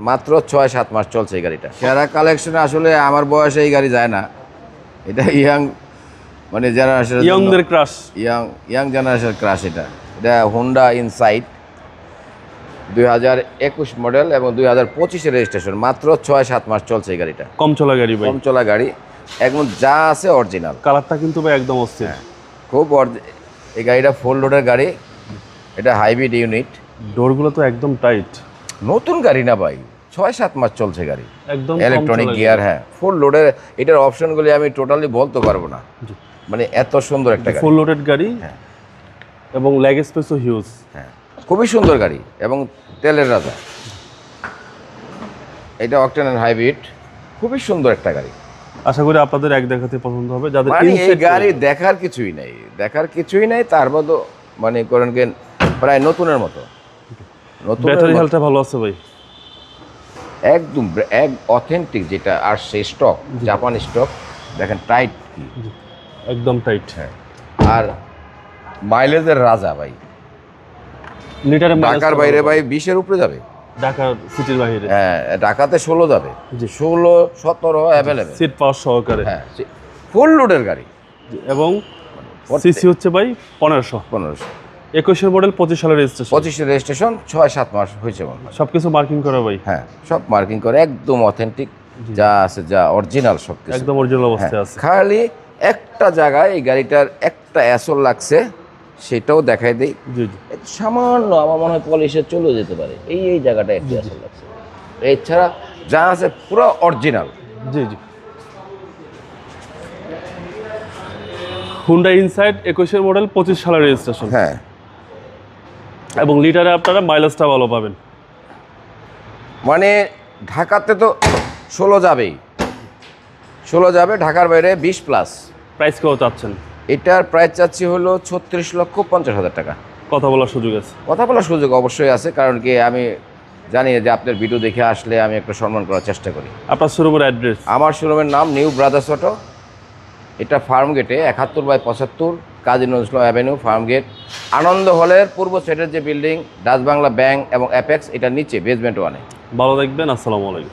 মাত্র 6-7 মাস চলছে এই গাড়িটা। সেরা কালেকশনে আসলে আমার বয়সে এই গাড়ি যায় না, এটা ইয়াং মানে জেনারেশন, ইয়ংদের ক্রাশ, ইয়াং জেনারেশন ক্রাশ। এটা হোন্ডা ইনসাইট 2021 মডেল এবং 2025 রেজিস্ট্রেশন। মাত্র 6-7 মাস চলছে এই গাড়িটা। কম চলা গাড়ি ভাই, কম চলা গাড়ি, একদম যা আছে অরিজিনাল। কালারটা কিন্তু ভাই একদম অস্থির। খুব এই গাড়িটা ফুল লোডের গাড়ি, এটা হাইব্রিড ইউনিট। ডোরগুলো তো একদম টাইট, নতুন গাড়ি না ভাই, 6-7 মাস চলছে গাড়ি, একদম ইলেকট্রনিক গিয়ার। হ্যাঁ, ফুল লোডের। এটার অপশনগুলি আমি টোটালি বলতে পারবো না, মানে এত সুন্দর একটা গাড়ি, ফুল লোডেড গাড়ি। হ্যাঁ, এবং লেগ স্পেসও হিউজ। হ্যাঁ, খুবই সুন্দর গাড়ি এবং তেলের রাজা। এটা অকটেন হাইব্রিড, খুবই সুন্দর একটা গাড়ি। আশা করি আপনাদের এক দেখাতে পছন্দ হবে। যাদের মানে এই গাড়ি দেখার কিছুই নাই, তার মতো মানে করেন কেন প্রায় নতুনের মতো। ব্যাটারি হেলথটা ভালো আছে ভাই, একদম অথেন্টিক যেটা। আর সেই স্টক জাপানি স্টক দেখেন, টাইট কি একদম টাইট। হ্যাঁ, আর মাইলেজের রাজা ভাই। লিটারে ঢাকার বাইরে ভাই 20-এর উপরে যাবে, ঢাকা সিটির বাইরে। হ্যাঁ, ঢাকাতে 16 যাবে, 16-17 অ্যাভেলেবেল, সিট পাওয়ার সহকারে। হ্যাঁ, ফুল লোডের গাড়ি। এবং সিসি হচ্ছে ভাই 1500। 21 মডেল, 25 সালের রেজিস্ট্রেশন। 25 রেজিস্ট্রেশন, 6-7 মাস হয়েছে মনে হয়। সবকিছু মার্কিং করা ভাই। হ্যাঁ, সব মার্কিং করে, একদম অথেন্টিক যা আছে, যা অরিজিনাল সব কিছু একদম অরিজিনাল অবস্থায় আছে। খালি একটা জায়গায় এই গাড়িটার একটা অ্যাসল লাগছে, সেটাও দেখাই দেই। জি জি, সামান্য আমার মনে হয় পলিশে চলে যেতে পারে, এই জায়গাটা একটু অ্যাসল লাগছে। এছাড়া যা আছে পুরো অরিজিনাল। জি জি। হুন্ডা ইনসাইট 21 মডেল, 25 সালের রেজিস্ট্রেশন। হ্যাঁ, এবং লিটারে আপনারা মাইলেজটা ভালো পাবেন। মানে ঢাকাতে তো 16 যাবেই, 16 যাবে, ঢাকার বাইরে 20+। প্রাইস কেউ চাচ্ছেন? এটার প্রাইস চাচ্ছি হলো 36,50,000 টাকা। কথা বলার সুযোগ আছে? কথা বলার সুযোগ অবশ্যই আছে, কারণ কি আমি জানি যে আপনার ভিডিও দেখে আসলে আমি একটু সম্মান করার চেষ্টা করি। আপনার শোরুমের অ্যাড্রেস? আমার শোরুমের নাম নিউ ব্রাদার্স অটো, এটা ফার্ম গেটে 71/75 Kazi Nazrul Islam avenue, farm gate, আনন্দ হলের পূর্ব সাইডের যে বিল্ডিং ডাচ বাংলা ব্যাংক এবং অ্যাপেক্স, এটা নিচে বেসমেন্ট 1-এ। ভালো থাকবেন, আসসালামু আলাইকুম।